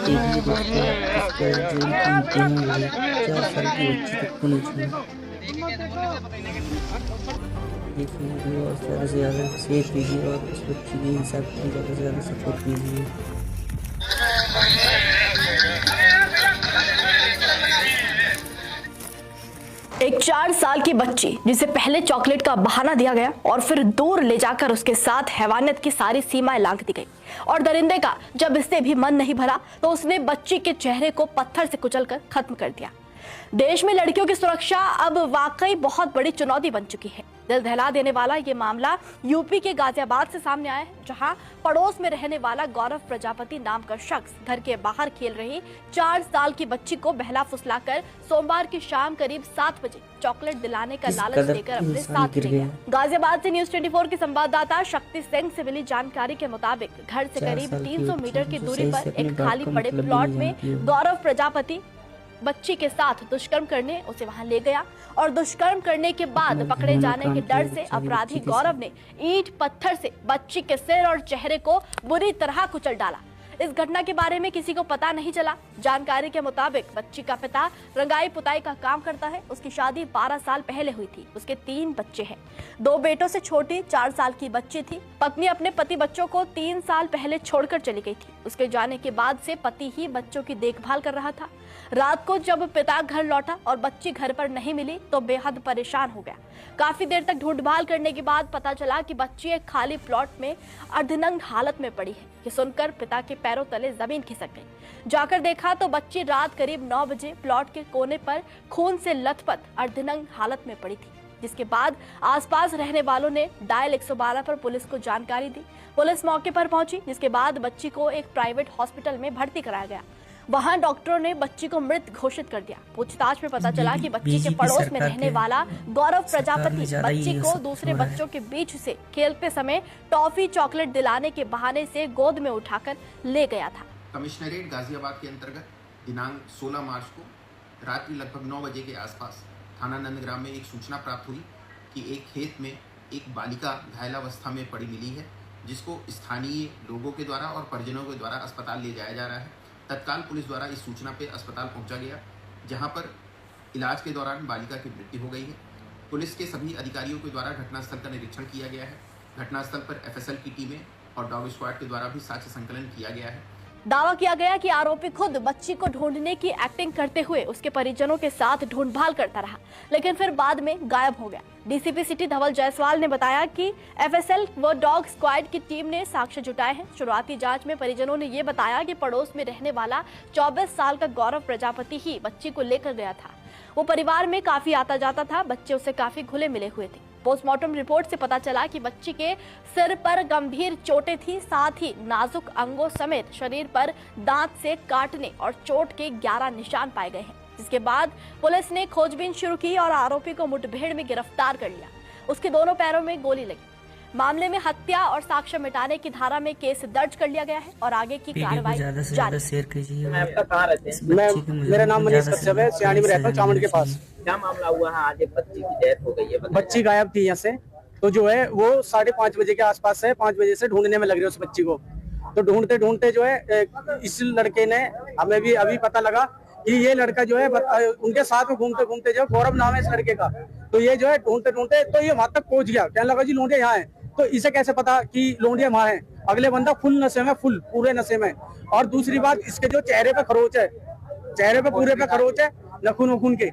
देखिए दोस्तों, इस पर जेल की मीटिंग हुई, 4 साल की बच्ची तक पुलिस में। देखिए वीडियो और ज़्यादा से ज़्यादा शेयर कीजिए और इस बच्ची की इंसाफ के लिए ज़्यादा से ज़्यादा सपोर्ट कीजिए। एक 4 साल की बच्ची जिसे पहले चॉकलेट का बहाना दिया गया और फिर दूर ले जाकर उसके साथ हैवानियत की सारी सीमाएं लांघ दी गई, और दरिंदे का जब इससे भी मन नहीं भरा तो उसने बच्ची के चेहरे को पत्थर से कुचलकर खत्म कर दिया। देश में लड़कियों की सुरक्षा अब वाकई बहुत बड़ी चुनौती बन चुकी है। दिल दहला देने वाला ये मामला यूपी के गाजियाबाद से सामने आया है, जहां पड़ोस में रहने वाला गौरव प्रजापति नाम का शख्स घर के बाहर खेल रही 4 साल की बच्ची को बहला फुसलाकर सोमवार की शाम करीब 7 बजे चॉकलेट दिलाने का लालच देकर अपने साथ ले गया। गाजियाबाद से न्यूज 24 की संवाददाता शक्ति सिंह से मिली जानकारी के मुताबिक घर से करीब 300 मीटर की दूरी पर एक खाली पड़े प्लॉट में गौरव प्रजापति बच्ची के साथ दुष्कर्म करने उसे वहां ले गया, और दुष्कर्म करने के बाद पकड़े जाने के डर से अपराधी गौरव ने ईंट पत्थर से बच्ची के सिर और चेहरे को बुरी तरह कुचल डाला। इस घटना के बारे में किसी को पता नहीं चला। जानकारी के मुताबिक बच्ची का पिता रंगाई पुताई का काम करता है। उसकी शादी 12 साल पहले हुई थी। उसके 3 बच्चे हैं। 2 बेटों से छोटी 4 साल की बच्ची थी। पत्नी अपने पति बच्चों को 3 साल पहले छोड़कर चली गई थी। उसके जाने के बाद से पति ही बच्चों की देखभाल कर रहा था। रात को जब पिता घर लौटा और बच्ची घर पर नहीं मिली तो बेहद परेशान हो गया। काफी देर तक ढूंढभाल करने के बाद पता चला कि बच्ची एक खाली प्लॉट में अर्धनग्न हालत में पड़ी है। ये सुनकर पिता के पैरों तले जमीन खिसक गई। जाकर देखा तो बच्ची रात करीब 9 बजे प्लॉट के कोने पर खून से लथपथ अर्धनग्न हालत में पड़ी थी, जिसके बाद आसपास रहने वालों ने डायल 112 पर पुलिस को जानकारी दी। पुलिस मौके पर पहुंची, जिसके बाद बच्ची को एक प्राइवेट हॉस्पिटल में भर्ती कराया गया। वहां डॉक्टरों ने बच्ची को मृत घोषित कर दिया। पूछताछ में पता चला कि बच्ची के पड़ोस में रहने वाला गौरव प्रजापति बच्ची को दूसरे बच्चों के बीच से खेलते समय टॉफी चॉकलेट दिलाने के बहाने से गोद में उठाकर ले गया था। कमिश्नरेट गाजियाबाद के अंतर्गत दिनांक 16 मार्च को रात्रि लगभग 9 बजे के आसपास थाना नंदग्राम में एक सूचना प्राप्त हुई कि एक खेत में एक बालिका घायलावस्था में पड़ी मिली है, जिसको स्थानीय लोगों के द्वारा और परिजनों के द्वारा अस्पताल ले जाया जा रहा है। तत्काल पुलिस द्वारा इस सूचना पे अस्पताल पहुंचा गया, जहां पर इलाज के दौरान बालिका की मृत्यु हो गई है। पुलिस के सभी अधिकारियों के द्वारा घटनास्थल का निरीक्षण किया गया है। घटनास्थल पर एफएसएल की टीमें और डॉग स्क्वाड के द्वारा भी साक्ष्य संकलन किया गया है। दावा किया गया कि आरोपी खुद बच्ची को ढूंढने की एक्टिंग करते हुए उसके परिजनों के साथ ढूंढभाल करता रहा, लेकिन फिर बाद में गायब हो गया। डीसीपी सिटी धवल जायसवाल ने बताया कि एफएसएल व डॉग स्क्वाड की टीम ने साक्ष्य जुटाए हैं। शुरुआती जांच में परिजनों ने ये बताया कि पड़ोस में रहने वाला 24 साल का गौरव प्रजापति ही बच्ची को लेकर गया था। वो परिवार में काफी आता जाता था। बच्चे उससे काफी घुले मिले हुए थे। पोस्टमार्टम रिपोर्ट से पता चला कि बच्ची के सिर पर गंभीर चोटें थी, साथ ही नाजुक अंगों समेत शरीर पर दांत से काटने और चोट के 11 निशान पाए गए हैं। जिसके बाद पुलिस ने खोजबीन शुरू की और आरोपी को मुठभेड़ में गिरफ्तार कर लिया। उसके दोनों पैरों में गोली लगी। मामले में हत्या और साक्ष्य मिटाने की धारा में केस दर्ज कर लिया गया है और आगे की कार्रवाई जारी। शेयर कीजिए। मेरा नाम मनीष कश्यप है, सियानी में रहता हूँ, चावंड के पास। क्या मामला हुआ है? आज एक बच्ची की डेथ हो गई है। बच्ची गायब थी यहाँ से, तो जो है वो 5:30 बजे के आसपास है। 5 बजे से ढूंढने में लग रही है उस बच्ची को। तो ढूंढते ढूंढते जो है इस लड़के ने, हमें भी अभी पता लगा कि ये लड़का जो है उनके साथ में घूमते घूमते जो गौरव नाम है इस लड़के का, तो ये जो है ढूंढते ढूंढते तो ये वहां तक पहुंच गया। कहने लगा जी लोंडिया यहाँ है। तो इसे कैसे पता कि लोंडिया वहां है? अगले बंदा फुल नशे में, फुल पूरे नशे में। और दूसरी बात, इसके जो चेहरे पे खरोच है, चेहरे पे पूरे पे खरोच है, नखून वखून के।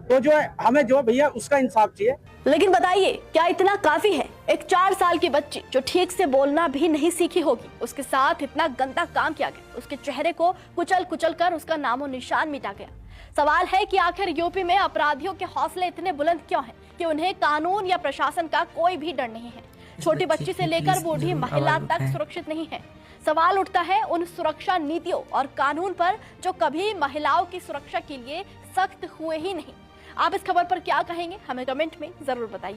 तो जो है हमें जो भैया उसका इंसाफ चाहिए। लेकिन बताइए, क्या इतना काफी है? एक 4 साल की बच्ची जो ठीक से बोलना भी नहीं सीखी होगी, उसके साथ इतना गंदा काम किया गया। उसके चेहरे को कुचल कुचल कर उसका नामो निशान मिटा गया। सवाल है कि आखिर यूपी में अपराधियों के हौसले इतने बुलंद क्यों हैं कि उन्हें कानून या प्रशासन का कोई भी डर नहीं है। छोटी बच्ची से लेकर बूढ़ी महिला तक सुरक्षित नहीं है। सवाल उठता है उन सुरक्षा नीतियों और कानून पर जो कभी महिलाओं की सुरक्षा के लिए सख्त हुए ही नहीं। आप इस खबर पर क्या कहेंगे? हमें कमेंट में जरूर बताइए।